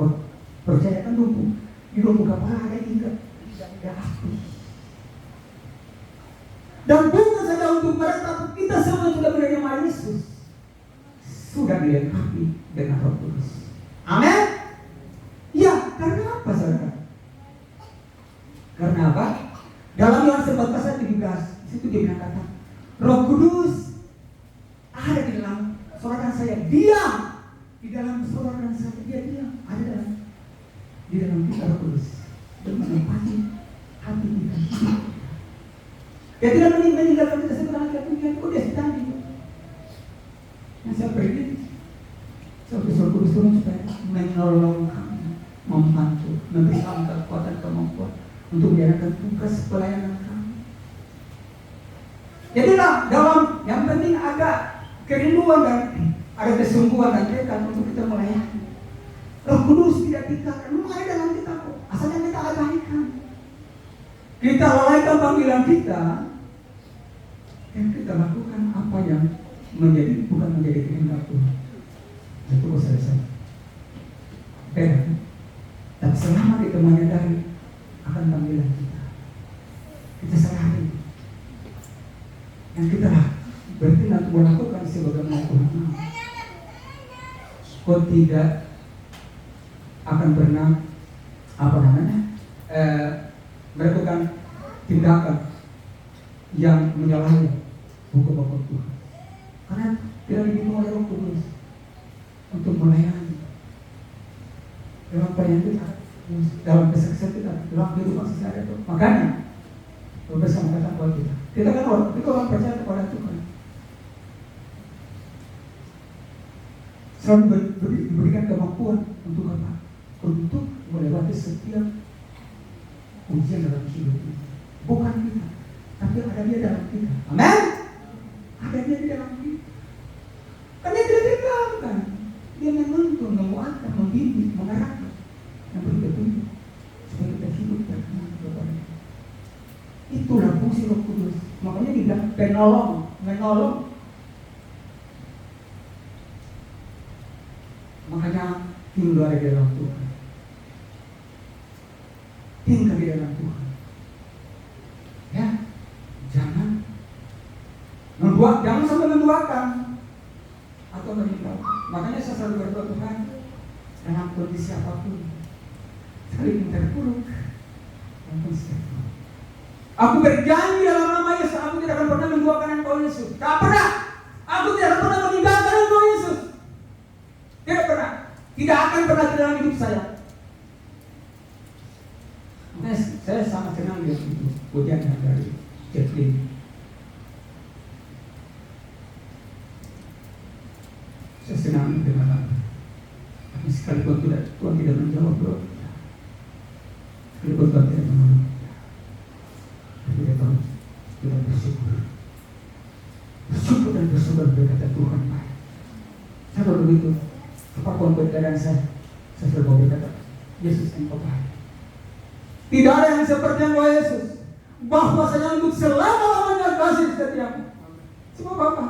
percayakan di lumpur kepala ada tingkat ada api. Dan bukan saja untuk mereka, kita semua sudah menerima Yesus, sudah dilengkapi dengan Roh Kudus. Amin. Ya, karena apa saudara? Karena apa? Dalam Yohanes 14 ayat 17 situ dia bilang kata, Roh Kudus ada di dalam saudara saya, diam di dalam saudara saya, dia diam ada di dalam kita Roh Kudus dan menempati hati kita. Dia tidak meninggalkan kita sebenarnya kita punya Kudus tadi. Yang saya beri sampai Roh Kudus turun supaya menolong kami, membantu, memberikan kekuatan kemampuan untuk menjalankan tugas pelayanan kami. Jadilah dalam yang penting ada kerinduan dan ada kesungguhan dan tekad untuk kita melayani. Roh Kudus tidak tinggalkan, memang ada dalam kita kok. Asalnya kita abaikan. Kita lalaikan panggilan kita dan kita lakukan apa yang bukan menjadi kehendak Tuhan. Itu selesai. Beda. Dan selama kita menyadari akan panggilan kita, kita sadari yang kita bertindak untuk melakukan sebagaimana Tuhan mau. Kau tidak akan pernah melakukan tindakan yang menyalahi hukum-hukum Tuhan, karena tidak dibimbing oleh Roh Kudus untuk melayani dalam pelayanan kita, dalam kesaksian kita, dalam kehidupan sehari-hari. Makanya bersama kata buat kita kan orang percaya kepada Tuhan, selalu diberikan kemampuan untuk apa? Untuk melewati setiap ujian dalam hidup ini. Bukan kita, tapi ada dia dalam kita. Amin. Ada dia di dalam kita. Kan dia tidak tinggalkan. Dia menuntun, menguatkan, membimbing, mengarahkan, memberi petunjuk supaya kita hidup berkenan kepada-Nya. Itulah fungsi Roh Kudus. Makanya dibilang menolong. Makanya tinggal di dalam Tuhan. Tinggal di dalam Tuhan. Ya, jangan sampai menduakan atau meninggalkan. Makanya saya selalu berdoa, Tuhan, dalam kondisi apapun, sekali terpuruk, dalam kondisi apapun, aku berjanji dalam nama Yesus, aku tidak akan pernah menduakan Engkau Yesus. Tak pernah. Aku tidak akan pernah meninggalkan Engkau Yesus. Tidak pernah. Tidak akan pernah di dalam hidup saya. Saya sangat senang lihat itu pujian dari Jacqueline. Saya senang dengan apa. Tapi sekalipun Tuhan tidak menjawab doa kita, sekalipun Tuhan tidak menolong kita, tapi kita bersyukur. Bersyukur dan bersyukur berkata Tuhan baik. Saya baru begitu. Apapun keadaan saya selalu berkata, Yesus engkau baik. Tidak ada yang seperti engkau Yesus. Bahwasanya untuk selama-lamanya kasih setiamu. Sebab apa?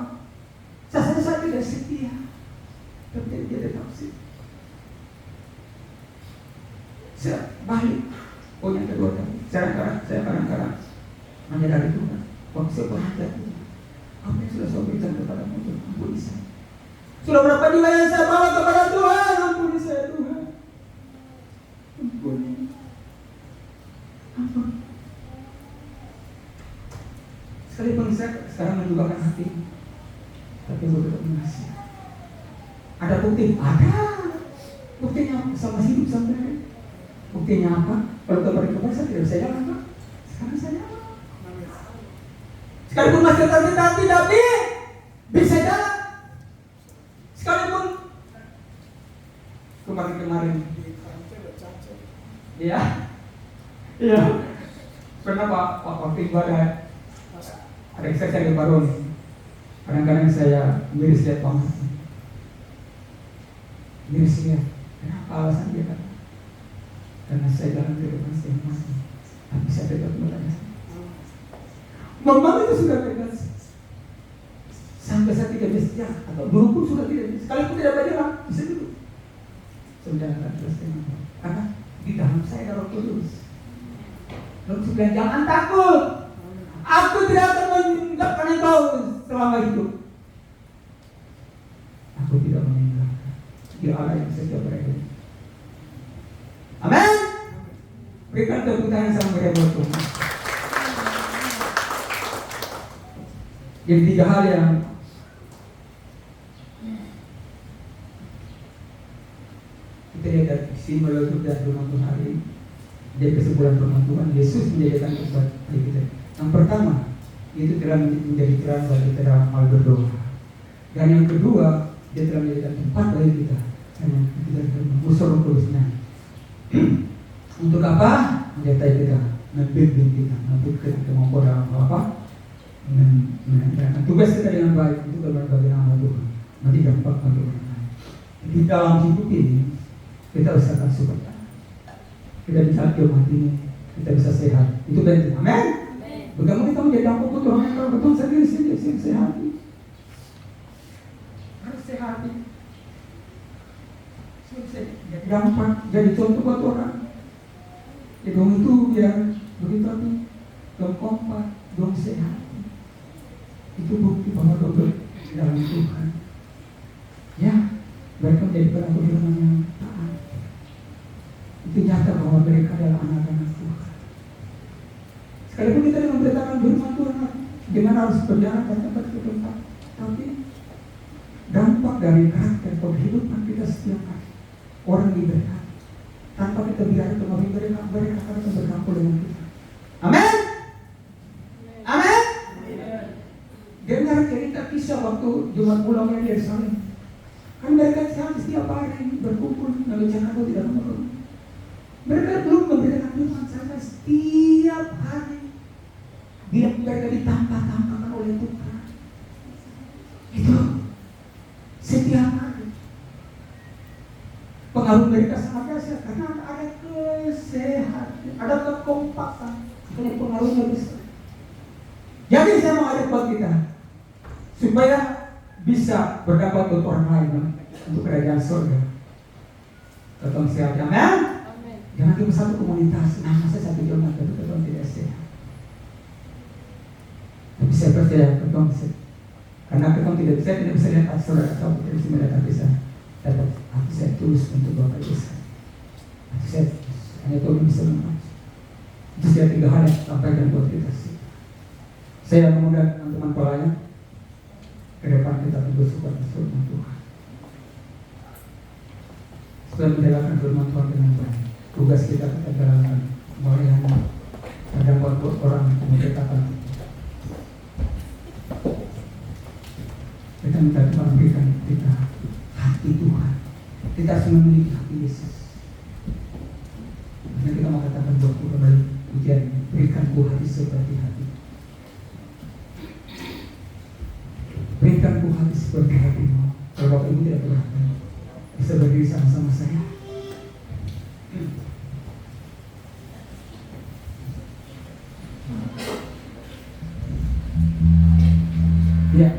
Saya tidak setia, tapi dia tetap setia. Saya balik. Yang kedua tadi, saya kadang-kadang menyadari Tuhan. Waktu saya pernah jatuh, apa yang sudah saya berikan kepadamu Tuhan, ampuni saya. Sudah berapa nilai yang saya bawa kepada Tuhan, ampuni saya Tuhan. Ampuni. Ampuni. Sekalipun saya sekarang mendugakan hati, tapi saya tetap mengasihi. Ada bukti? Ada. Buktinya sama hidup sampai. Buktinya apa? Kalau kemarin saya tidak bisa jalan, Pak. Sekarang saya jalan. Sekalipun masih tidak bisa jalan. Sekalipun kemarin. Iya. Pernah Pak waktu ibadah ada saya di baru nih. Kadang-kadang saya miris lihat Pak. Miris lihat. Kenapa alasan dia kan? Karena saya jalan di depan masing-masing, tapi saya tetap bertanya. Memang itu sudah bebas. Sampai saya tidak bisa, atau dulu pun sudah tidak bisa. Sekalipun tidak berjalan, bisa dulu. Sebenarnya karena di dalam saya ada Roh Kudus. Roh Kudus bilang, jangan takut. Aku tidak akan meninggalkan engkau selama hidup. Aku tidak meninggalkan. Dia Allah yang setia pada hidup. Amin. Berikan tepuk tangan sama mereka Tuhan. Jadi 3 hal yang kita lihat dari simbol dan firman Tuhan hari ini. Jadi kesimpulan firman Tuhan, Yesus menjadikan kebuat bagi kita. Yang pertama, itu telah menjadi terang bagi kita dalam hal berdoa. Dan yang kedua, dia telah menjadikan tempat bagi kita. Dan yang ketiga, kita mengusir Roh Kudusnya. Untuk apa? Menyertai kita, membimbing kita, memberikan kemampuan dalam apa? Menjalankan tugas kita dengan baik untuk berbagai nama Tuhan. Nanti dampak bagi orang lain. Di dalam hidup ini kita usahakan supaya kita bisa hati ini, kita bisa sehat. Itu penting. Amin. Bagaimana kita menjadi dampak untuk orang yang betul sendiri sehat. Harus sehat. Jadi gampang, jadi contoh buat orang. Dong itu biar begitu nih, dong kompak, dong sehat. Itu bukti bahwa dong dalam Tuhan. Ya, mereka menjadi pelaku firman yang taat. Itu nyata bahwa mereka adalah anak-anak Tuhan. Sekalipun kita memberitakan firman Tuhan, gimana harus berjalan dan tempat ke tempat, tapi dampak dari karakter kehidupan kita setiap hari. Orang diberkati tanpa kita biarkan kemarin mereka akan berkumpul dengan kita. Amin. Amin. Dengar cerita kisah waktu Jumat pulangnya di Yerusalem. Kan mereka setiap hari berkumpul mengerjakan roti dalam rumah. Mereka belum memberikan firman saja setiap hari. Bila mereka ditampar-tampakan oleh Tuhan. Itu setiap hari. Pengaruh mereka sangat dahsyat karena ada kesehatan, ada kekompakan, dan pengaruhnya besar. Jadi saya mengajak buat kita supaya bisa berdampak untuk orang lain untuk kerajaan surga. Ketemu sehat, amin. Jangan cuma satu komunitas, saya satu jemaat tapi ketemu tidak sehat. Tapi saya percaya ketemu sehat, karena ketemu tidak bisa lihat saudara atau tidak bisa melihat bisa. Dapat hati saya tulus untuk Bapak Yesus. Hati saya hanya Tuhan bisa membaca. Itu saya 3 hal yang sampaikan buat kita sih. Saya mengundang teman-teman pelayan ke depan kita bersyukur firman Tuhan. Supaya menjalankan firman Tuhan dengan baik. Tugas kita jalankan melayani dan buat orang yang memberitakan. Kita minta Tuhan berikan kita Kita harus memiliki hati Yesus. Karena kita mau katakan buat kembali ujian, berikanku hati seperti hati. Berikanku hati seperti hatimu. Kalau Bapak Ibu tidak keberatan, bisa berdiri sama-sama saya. Ya.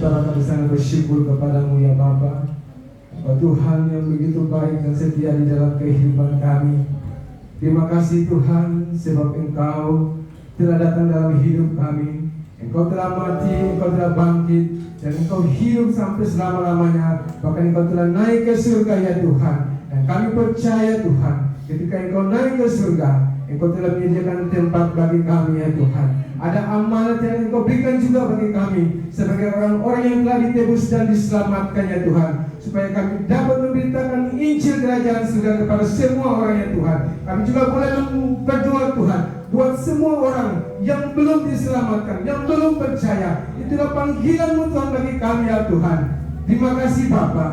Kami sangat bersyukur kepadamu ya Bapa, Tuhan yang begitu baik dan setia di dalam kehidupan kami. Terima kasih Tuhan, sebab Engkau telah datang dalam hidup kami. Engkau telah mati, Engkau telah bangkit, dan Engkau hidup sampai selama-lamanya. Bahkan Engkau telah naik ke surga ya Tuhan. Dan kami percaya Tuhan, ketika Engkau naik ke surga, Engkau telah menyediakan tempat bagi kami ya Tuhan. Ada amanat yang Engkau berikan juga bagi kami sebagai orang-orang yang telah ditebus dan diselamatkan ya Tuhan, supaya kami dapat memberitakan Injil Kerajaan Surga kepada semua orang ya Tuhan. Kami juga boleh berdoa Tuhan buat semua orang yang belum diselamatkan, yang belum percaya. Itulah panggilan-Mu Tuhan bagi kami ya Tuhan. Terima kasih Bapa.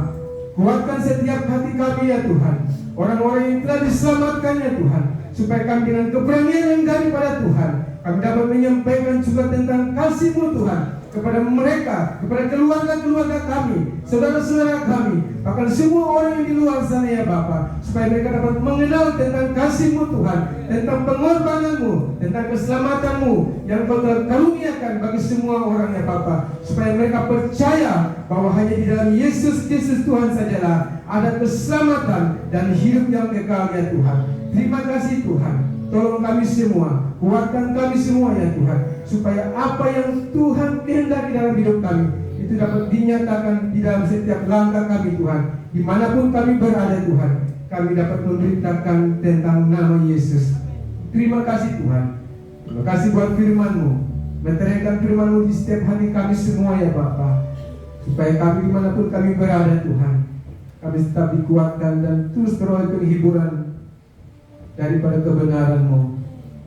Kuatkan setiap hati kami ya Tuhan, orang-orang yang telah diselamatkan ya Tuhan, supaya kami dengan keberanian yang daripada Tuhan, kami dapat menyampaikan juga tentang kasih-Mu Tuhan kepada mereka, kepada keluarga-keluarga kami, saudara-saudara kami, bahkan semua orang yang di luar sana ya Bapa, supaya mereka dapat mengenal tentang kasih-Mu Tuhan, tentang pengorbanan-Mu, tentang keselamatan-Mu yang Kau telah karuniakan bagi semua orang ya Bapa, supaya mereka percaya bahwa hanya di dalam Yesus Kristus Tuhan sajalah ada keselamatan dan hidup yang kekal ya Tuhan. Terima kasih Tuhan. Tolong kami semua, kuatkan kami semua ya Tuhan, supaya apa yang Tuhan kehendaki dalam hidup kami itu dapat dinyatakan di dalam setiap langkah kami Tuhan. Dimanapun kami berada Tuhan, kami dapat memberitakan tentang nama Yesus. Terima kasih Tuhan. Terima kasih buat firman-Mu, meteraikan firman-Mu di setiap hati kami semua ya Bapa, supaya kami dimanapun kami berada Tuhan, kami tetap dikuatkan dan terus beroleh penghiburan daripada kebenaran-Mu.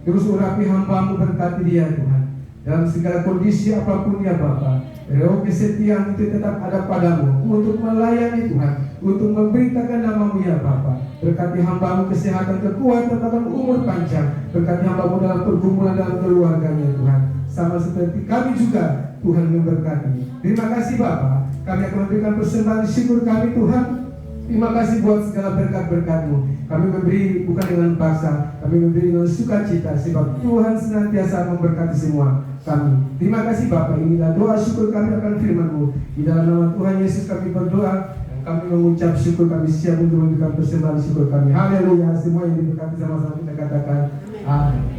Terus urapi hamba-Mu, berkati dia Tuhan dalam segala kondisi apapun ya Bapa. Roh kesetiaan itu tetap ada padamu untuk melayani Tuhan, untuk memberitakan nama-Mu ya Bapa. Berkati hamba-Mu kesehatan, kekuatan, bahkan umur panjang. Berkati hamba-Mu dalam pergumulan dalam keluarganya Tuhan, sama seperti kami juga Tuhan memberkati. Terima kasih Bapa. Kami akan memberikan persembahan syukur kami Tuhan. Terima kasih buat segala berkat-berkat-Mu. Kami memberi bukan dengan paksa, kami memberi dengan sukacita, sebab Tuhan senantiasa memberkati semua kami. Terima kasih Bapa. Inilah doa syukur kami akan firman-Mu. Di dalam nama Tuhan Yesus kami berdoa, dan kami mengucap syukur. Kami siap untuk memberikan persembahan syukur kami. Haleluya. Semua yang diberkati sama-sama kita katakan amin.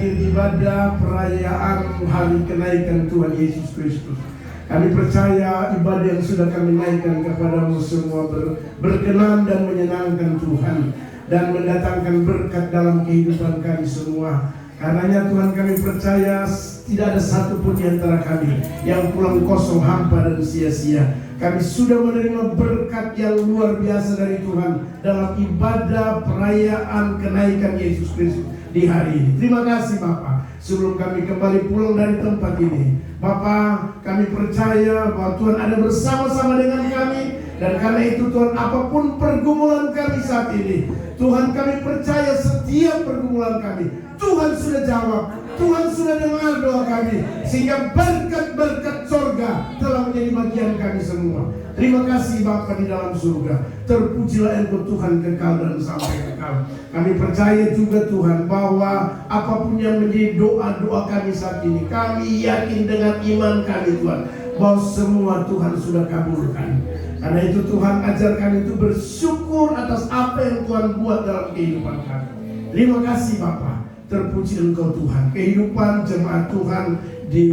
akhir ibadah perayaan hari kenaikan Tuhan Yesus Kristus. Kami percaya ibadah yang sudah kami naikkan kepadamu semua berkenan dan menyenangkan Tuhan, dan mendatangkan berkat dalam kehidupan kami semua. Karenanya Tuhan, kami percaya tidak ada satupun di antara kami yang pulang kosong, hampa dan sia-sia. Kami sudah menerima berkat yang luar biasa dari Tuhan dalam ibadah perayaan kenaikan Yesus Kristus di hari ini. Terima kasih Bapa. Sebelum kami kembali pulang dari tempat ini, Bapa, kami percaya bahwa Tuhan ada bersama-sama dengan kami. Dan karena itu Tuhan, apapun pergumulan kami saat ini, Tuhan, kami percaya setiap pergumulan kami Tuhan sudah jawab, Tuhan sudah dengar doa kami, sehingga berkat-berkat sorga telah menjadi bagian kami semua. Terima kasih Bapa di dalam surga. Terpujilah Engkau Tuhan kekal dan sampai kekal. Kami percaya juga Tuhan bahwa apapun yang menjadi doa-doa kami saat ini, kami yakin dengan iman kami Tuhan, bahwa semua Tuhan sudah kabulkan. Karena itu Tuhan, ajar kami itu bersyukur atas apa yang Tuhan buat dalam kehidupan kami. Terima kasih Bapa. Terpuji Engkau Tuhan. Kehidupan jemaat Tuhan di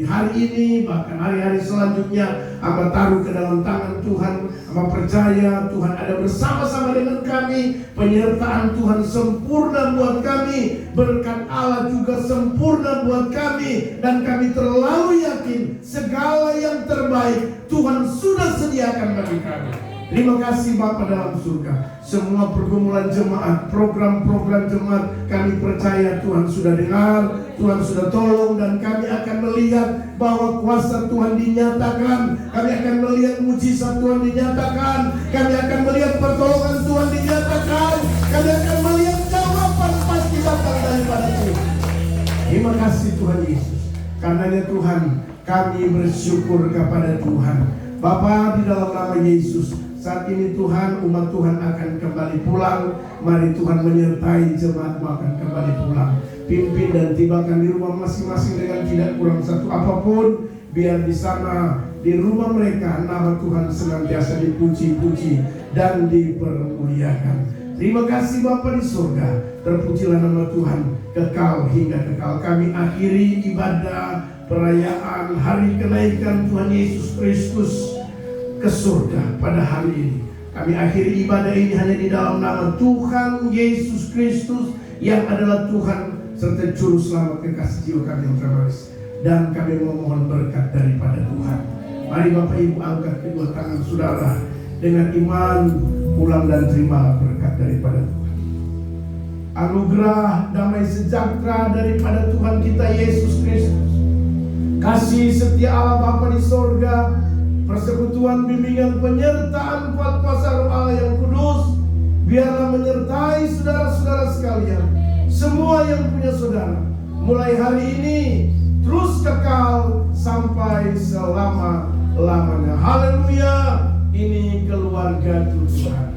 hari ini, bahkan hari-hari selanjutnya, Amba taruh ke dalam tangan Tuhan. Amba percaya Tuhan ada bersama-sama dengan kami. Penyertaan Tuhan sempurna buat kami. Berkat Allah juga sempurna buat kami. Dan kami terlalu yakin segala yang terbaik Tuhan sudah sediakan bagi kami. Terima kasih Bapa dalam surga. Semua pergumulan jemaat, program-program jemaat, kami percaya Tuhan sudah dengar, Tuhan sudah tolong, dan kami akan melihat bahwa kuasa Tuhan dinyatakan. Kami akan melihat mujizat Tuhan dinyatakan. Kami akan melihat pertolongan Tuhan dinyatakan. Kami akan melihat jawaban pasti datang daripada Tuhan. Terima kasih Tuhan Yesus. Karenanya Tuhan, kami bersyukur kepada Tuhan. Bapa, di dalam nama Yesus, saat ini Tuhan, umat Tuhan akan kembali pulang. Mari Tuhan menyertai jemaat akan kembali pulang. Pimpin dan tibakan di rumah masing-masing dengan tidak kurang satu apapun. Biar di sana, di rumah mereka, nama Tuhan senantiasa dipuji-puji dan dipermuliakan. Terima kasih Bapa di surga. Terpujilah nama Tuhan kekal hingga kekal. Kami akhiri ibadah perayaan hari kenaikan Tuhan Yesus Kristus ke surga pada hari ini. Kami akhiri ibadah ini hanya di dalam nama Tuhan Yesus Kristus yang adalah Tuhan serta Juru Selamat kekasih jiwa kami yang terbaris. Dan kami memohon berkat daripada Tuhan. Mari Bapak Ibu angkat kedua tangan saudara dengan iman, pulang dan terima berkat daripada Tuhan. Anugerah damai sejahtera daripada Tuhan kita Yesus Kristus, kasih setia Allah Bapa di sorga, persekutuan, bimbingan, penyertaan kuat kuasa Roh Allah yang kudus, biarlah menyertai saudara-saudara sekalian, semua yang punya saudara, mulai hari ini terus kekal sampai selama-lamanya. Haleluya. Ini keluarga Tuhan.